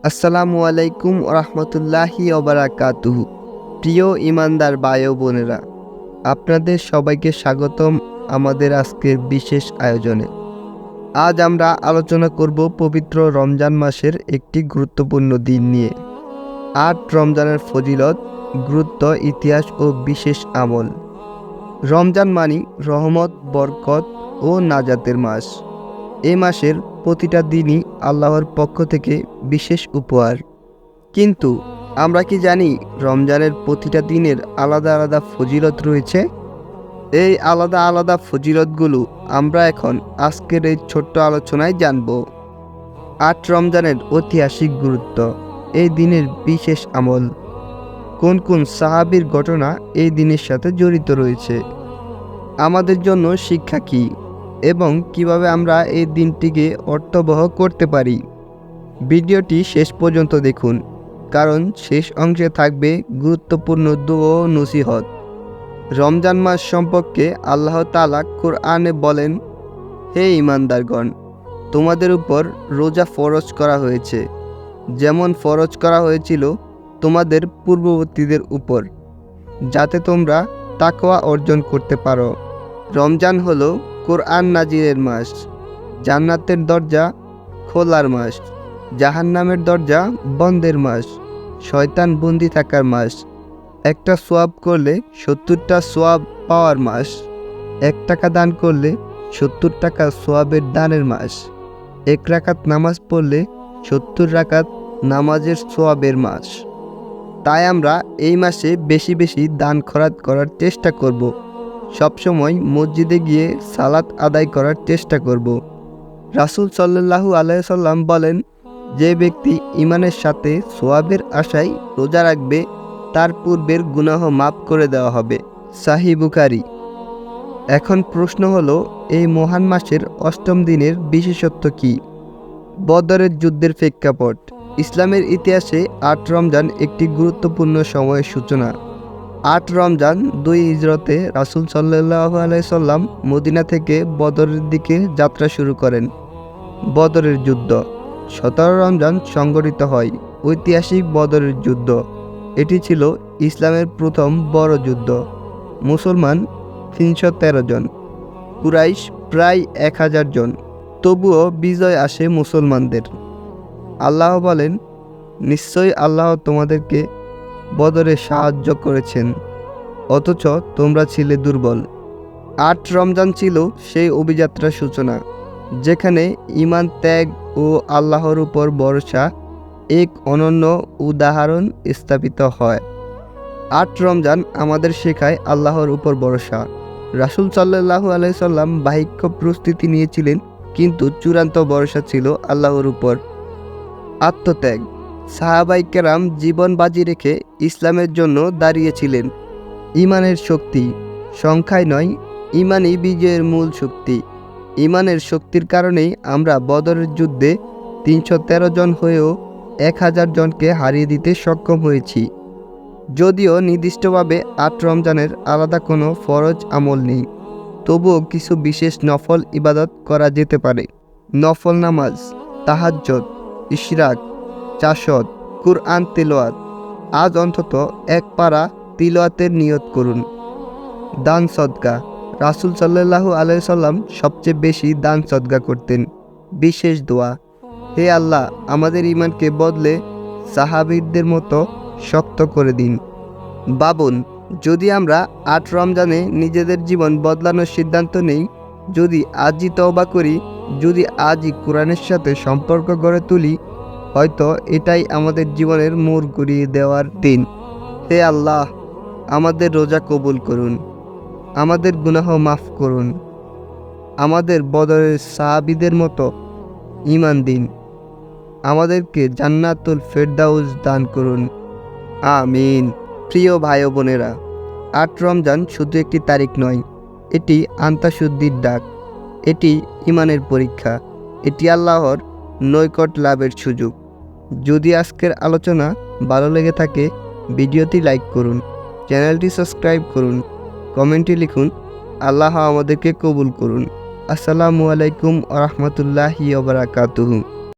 আসসালামু আলাইকুম রহমতুল্লাহি ওবারাকাতুহু। প্রিয় ইমানদার ভাই ও বোনেরা, আপনাদের সবাইকে স্বাগতম আমাদের আজকের বিশেষ আয়োজনে। আজ আমরা আলোচনা করব পবিত্র রমজান মাসের একটি গুরুত্বপূর্ণ দিন নিয়ে। ৮ রমজানের ফজিলত, গুরুত্ব, ইতিহাস ও বিশেষ আমল। রমজান মানি রহমত, বরকত ও নাজাতের মাস। এই মাসের প্রতিটা দিনই আল্লাহর পক্ষ থেকে বিশেষ উপহার। কিন্তু আমরা কি জানি রমজানের প্রতিটা দিনের আলাদা আলাদা ফজিলত রয়েছে? এই আলাদা আলাদা ফজিলতগুলো আমরা এখন আজকের এই ছোট্ট আলোচনায় জানব। ৮ রমজানের ঐতিহাসিক গুরুত্ব, এই দিনের বিশেষ আমল, কোন কোন সাহাবীর ঘটনা এই দিনের সাথে জড়িত রয়েছে, আমাদের জন্য শিক্ষা কী এবং কিভাবে আমরা এই দিনটিকে অর্থবহ করতে পারি। ভিডিওটি শেষ পর্যন্ত দেখুন, কারণ শেষ অংশে থাকবে গুরুত্বপূর্ণ দুআ ও নসিহত। রমজান মাস সম্পর্কে আল্লাহ তাআলা কোরআনে বলেন, হে ঈমানদারগণ, তোমাদের উপর রোজা ফরজ করা হয়েছে, যেমন ফরজ করা হয়েছিল তোমাদের পূর্ববর্তীদের উপর, যাতে তোমরা তাকওয়া অর্জন করতে পারো। রমজান হলো কোরআন নাজিলের মাস, জান্নাতের দরজা খোলার মাস, জাহান্নামের দরজা বন্ধের মাস, শয়তান বন্দি থাকার মাস, একটা সোয়াব করলে ৭০টা সোয়াব পাওয়ার মাস, ১ টাকা দান করলে ৭০ টাকা সোয়াবের দানের মাস, ১ রাকাত নামাজ পড়লে ৭০ রাকাত নামাজের সোয়াবের মাস। তাই আমরা এই মাসে বেশি বেশি দান খয়রাত করার চেষ্টা করব। সবসময় মসজিদে গিয়ে সালাত আদায় করার চেষ্টা করব। রাসূল সাল্লাল্লাহু আলাইহি সাল্লাম বলেন, যে ব্যক্তি ঈমানের সাথে সোয়াবের আশায় রোজা রাখবে, তার পূর্বের গুনাহ মাফ করে দেওয়া হবে। সাহিহ বুখারী। এখন প্রশ্ন হলো, এই মহান মাসের ৮ম দিনের বিশেষত্ব কী? বদরের যুদ্ধের প্রেক্ষাপট। ইসলামের ইতিহাসে ৮ রমজান একটি গুরুত্বপূর্ণ সময়ের সূচনা। ৮ রমজান ২ হিজরতে রাসূল সাল্লাল্লাহু আলাইহি সাল্লাম মদিনা থেকে বদরের দিকে যাত্রা শুরু করেন। বদরের যুদ্ধ ১৭ রমজান সংঘটিত হয়। ঐতিহাসিক বদরের যুদ্ধ, এটি ছিল ইসলামের প্রথম বড় যুদ্ধ। মুসলমান ৩১৩ জন, কুরাইশ প্রায় ১০০০ জন। তবুও বিজয় আসে মুসলমানদের। আল্লাহ বলেন, নিশ্চয়ই আল্লাহ তোমাদেরকে বদরে সাহায্য করেছেন, অথচ তোমরা ছিলে দুর্বল। ৮ রমজান ছিল সেই অভিযাত্রার সূচনা, যেখানে ঈমান, ত্যাগ ও আল্লাহর উপর ভরসা এক অনন্য উদাহরণ স্থাপিত হয়। ৮ রমজান আমাদের শেখায় আল্লাহর উপর ভরসা। রাসূল সাল্লাল্লাহু আলাইহি সাল্লাম বাহ্যিক প্রস্তুতি নিয়েছিলেন, কিন্তু চূড়ান্ত ভরসা ছিল আল্লাহর উপর। আত্মত্যাগ। সাহাবায়ে কেরাম জীবন বাজি রেখে ইসলামের জন্য দাঁড়িয়েছিলেন। ঈমানের শক্তি, সংখ্যায় নয়, ঈমানই বিজয়ের মূল শক্তি। ঈমানের শক্তির কারণেই আমরা বদরের যুদ্ধে ৩১৩ জন হয়েও ১০০০ জনকে হারিয়ে দিতে সক্ষম হয়েছি। যদিও নির্দিষ্টভাবে ৮ রমজানের আলাদা কোনো ফরজ আমল নেই, তবুও কিছু বিশেষ নফল ইবাদত করা যেতে পারে। নফল নামাজ, তাহাজ্জুদ, ইশরাক, চাশত, কুরআন তিলাওয়াত। আজ অন্তত ১ পারা তিলাওয়াতের নিয়ত করুন। দান সদকা। রাসূল সাল্লাল্লাহু আলাইহি সাল্লাম সবচেয়ে বেশি দান সদকা করতেন। বিশেষ দোয়া, হে আল্লাহ, আমাদের ঈমানকে বদলে সাহাবীদের মতো শক্ত করে দিন। ভাবুন, যদি আমরা ৮ রমজানে নিজেদের জীবন বদলানোর সিদ্ধান্ত নেই, যদি আজই তওবা করি, যদি আজই কোরআনের সাথে সম্পর্ক গড়ে তুলি, হয়তো এটাই আমাদের জীবনের মোড় ঘুরিয়ে দেওয়ার দিন। হে আল্লাহ, আমাদের রোজা কবুল করুন, আমাদের গুনাহ মাফ করুন, আমাদের বদরের সাহাবীদের মতো ঈমান দিন, আমাদেরকে জান্নাতুল ফেরদাউস দান করুন। আমিন। প্রিয় ভাই ও বোনেরা, ৮ রমজান শুধু একটি তারিখ নয়, এটি আত্মশুদ্ধির ডাক, এটি ঈমানের পরীক্ষা, এটি আল্লাহর নৈকট্য লাভের সুযোগ। যদি আজকের আলোচনা ভালো লেগে থাকে, ভিডিওটি লাইক করুন, চ্যানেলটি সাবস্ক্রাইব করুন, কমেন্টে লিখুন, আল্লাহ আমাদেরকে কবুল করুন। আসসালামু আলাইকুম ওয়া রাহমাতুল্লাহি ওয়া বারাকাতুহু।